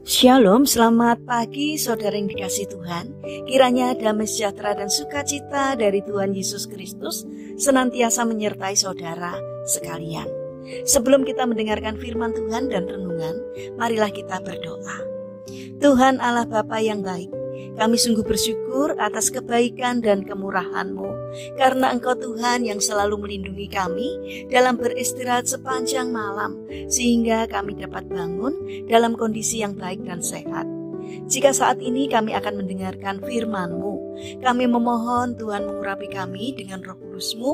Shalom, selamat pagi saudara yang dikasihi Tuhan. Kiranya damai sejahtera dan sukacita dari Tuhan Yesus Kristus senantiasa menyertai saudara sekalian. Sebelum kita mendengarkan firman Tuhan dan renungan, marilah kita berdoa. Tuhan Allah Bapa yang baik, kami sungguh bersyukur atas kebaikan dan kemurahan-Mu, karena Engkau Tuhan yang selalu melindungi kami dalam beristirahat sepanjang malam, sehingga kami dapat bangun dalam kondisi yang baik dan sehat. Jika saat ini kami akan mendengarkan firman-Mu, kami memohon Tuhan mengurapi kami dengan Roh Kudus-Mu,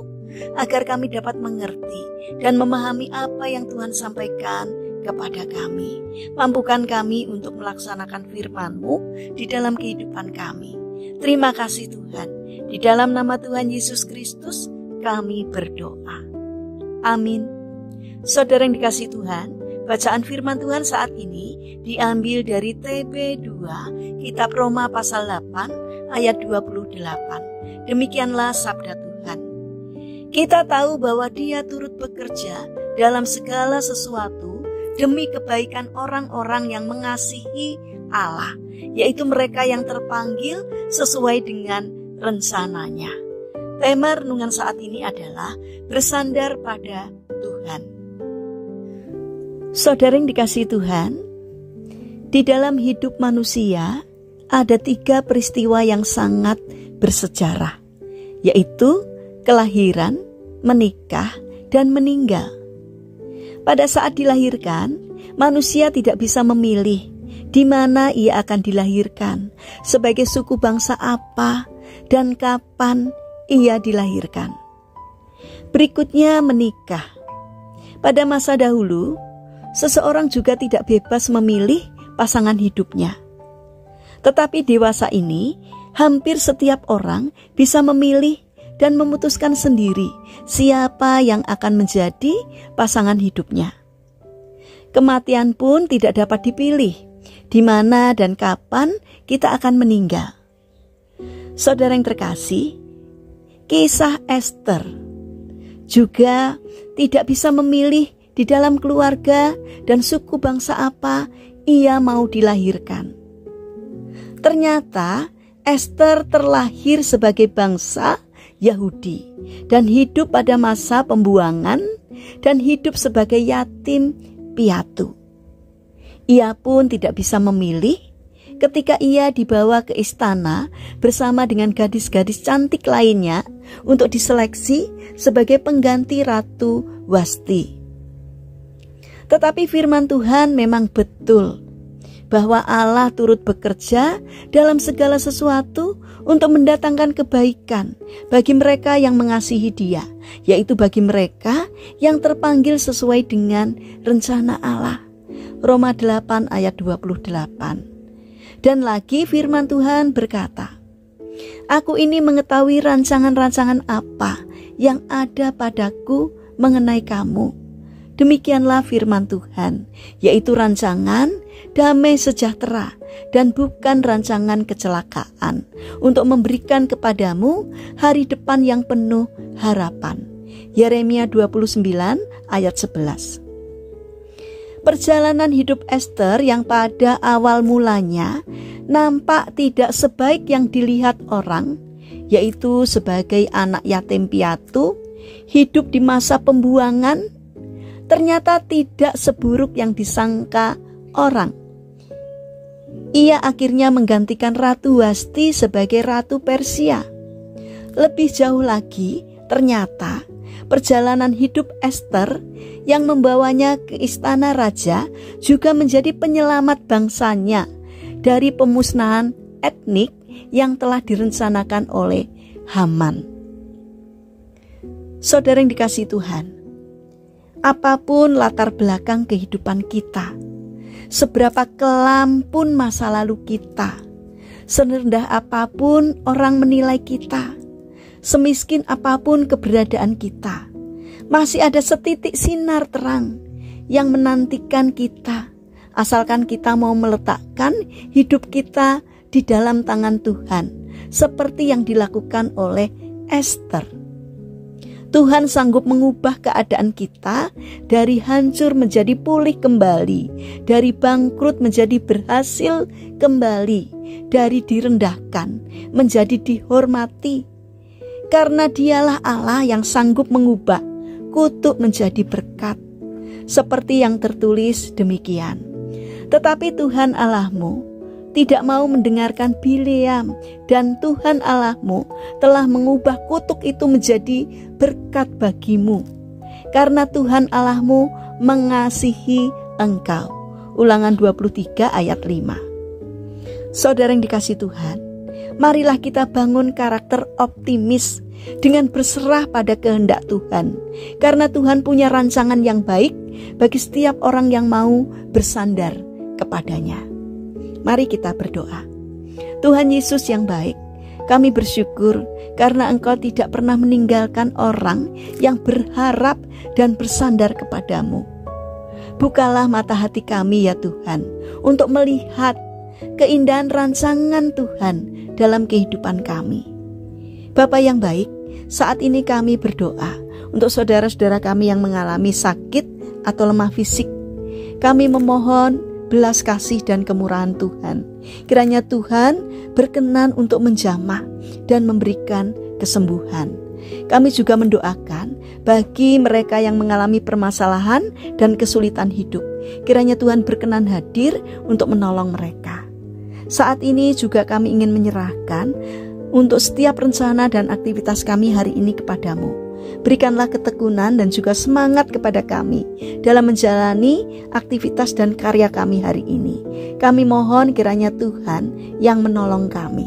agar kami dapat mengerti dan memahami apa yang Tuhan sampaikan kepada kami. Mampukan kami untuk melaksanakan firman-Mu di dalam kehidupan kami. Terima kasih Tuhan. Di dalam nama Tuhan Yesus Kristus kami berdoa. Amin. Saudara yang dikasihi Tuhan, bacaan firman Tuhan saat ini diambil dari TB2, Kitab Roma pasal 8 ayat 28. Demikianlah sabda Tuhan. Kita tahu bahwa Dia turut bekerja dalam segala sesuatu demi kebaikan orang-orang yang mengasihi Allah, yaitu mereka yang terpanggil sesuai dengan rencananya. Tema renungan saat ini adalah bersandar pada Tuhan. Saudara yang dikasihi Tuhan, di dalam hidup manusia ada 3 peristiwa yang sangat bersejarah, yaitu kelahiran, menikah, dan meninggal. Pada saat dilahirkan, manusia tidak bisa memilih di mana ia akan dilahirkan, sebagai suku bangsa apa, dan kapan ia dilahirkan. Berikutnya menikah. Pada masa dahulu, seseorang juga tidak bebas memilih pasangan hidupnya. Tetapi dewasa ini, hampir setiap orang bisa memilih dan memutuskan sendiri siapa yang akan menjadi pasangan hidupnya. Kematian pun tidak dapat dipilih, di mana dan kapan kita akan meninggal. Saudara yang terkasih, kisah Esther juga tidak bisa memilih di dalam keluarga dan suku bangsa apa ia mau dilahirkan. Ternyata Esther terlahir sebagai bangsa Yahudi dan hidup pada masa pembuangan dan hidup sebagai yatim piatu. Ia pun tidak bisa memilih ketika ia dibawa ke istana bersama dengan gadis-gadis cantik lainnya untuk diseleksi sebagai pengganti Ratu Wasti. Tetapi firman Tuhan memang betul bahwa Allah turut bekerja dalam segala sesuatu untuk mendatangkan kebaikan bagi mereka yang mengasihi Dia, yaitu bagi mereka yang terpanggil sesuai dengan rencana Allah. Roma 8 ayat 28. Dan lagi firman Tuhan berkata, "Aku ini mengetahui rancangan-rancangan apa yang ada padaku mengenai kamu." Demikianlah firman Tuhan, yaitu rancangan damai sejahtera dan bukan rancangan kecelakaan, untuk memberikan kepadamu hari depan yang penuh harapan. Yeremia 29 ayat 11. Perjalanan hidup Esther yang pada awal mulanya nampak tidak sebaik yang dilihat orang, yaitu sebagai anak yatim piatu, hidup di masa pembuangan, ternyata tidak seburuk yang disangka orang. Ia akhirnya menggantikan Ratu Wasti sebagai Ratu Persia. Lebih jauh lagi, ternyata perjalanan hidup Esther yang membawanya ke istana raja juga menjadi penyelamat bangsanya dari pemusnahan etnik yang telah direncanakan oleh Haman. Saudara yang dikasihi Tuhan, apapun latar belakang kehidupan kita, seberapa kelam pun masa lalu kita, serendah apapun orang menilai kita, semiskin apapun keberadaan kita, masih ada setitik sinar terang yang menantikan kita, asalkan kita mau meletakkan hidup kita di dalam tangan Tuhan, seperti yang dilakukan oleh Esther. Tuhan sanggup mengubah keadaan kita dari hancur menjadi pulih kembali, dari bangkrut menjadi berhasil kembali, dari direndahkan menjadi dihormati. Karena Dialah Allah yang sanggup mengubah kutuk menjadi berkat. Seperti yang tertulis demikian. Tetapi Tuhan Allahmu tidak mau mendengarkan Bileam, dan Tuhan Allahmu telah mengubah kutuk itu menjadi berkat bagimu, karena Tuhan Allahmu mengasihi engkau. Ulangan 23 ayat 5. Saudara yang dikasihi Tuhan, marilah kita bangun karakter optimis dengan berserah pada kehendak Tuhan, karena Tuhan punya rancangan yang baik bagi setiap orang yang mau bersandar kepadanya. Mari kita berdoa. Tuhan Yesus yang baik, kami bersyukur karena Engkau tidak pernah meninggalkan orang yang berharap dan bersandar kepadamu. Bukalah mata hati kami ya Tuhan, untuk melihat keindahan rancangan Tuhan dalam kehidupan kami. Bapa yang baik, saat ini kami berdoa untuk saudara-saudara kami yang mengalami sakit atau lemah fisik. Kami memohon belas kasih dan kemurahan Tuhan. Kiranya Tuhan berkenan untuk menjamah dan memberikan kesembuhan. Kami juga mendoakan bagi mereka yang mengalami permasalahan dan kesulitan hidup. Kiranya Tuhan berkenan hadir untuk menolong mereka. Saat ini juga kami ingin menyerahkan untuk setiap rencana dan aktivitas kami hari ini kepadamu. Berikanlah ketekunan dan juga semangat kepada kami dalam menjalani aktivitas dan karya kami hari ini. Kami mohon kiranya Tuhan yang menolong kami.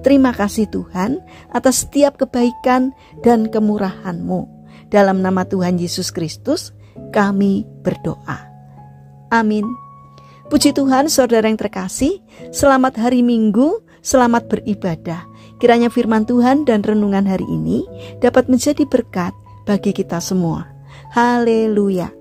Terima kasih Tuhan atas setiap kebaikan dan kemurahan-Mu. Dalam nama Tuhan Yesus Kristus kami berdoa. Amin. Puji Tuhan, saudara yang terkasih, selamat hari Minggu, selamat beribadah. Kiranya firman Tuhan dan renungan hari ini dapat menjadi berkat bagi kita semua. Haleluya.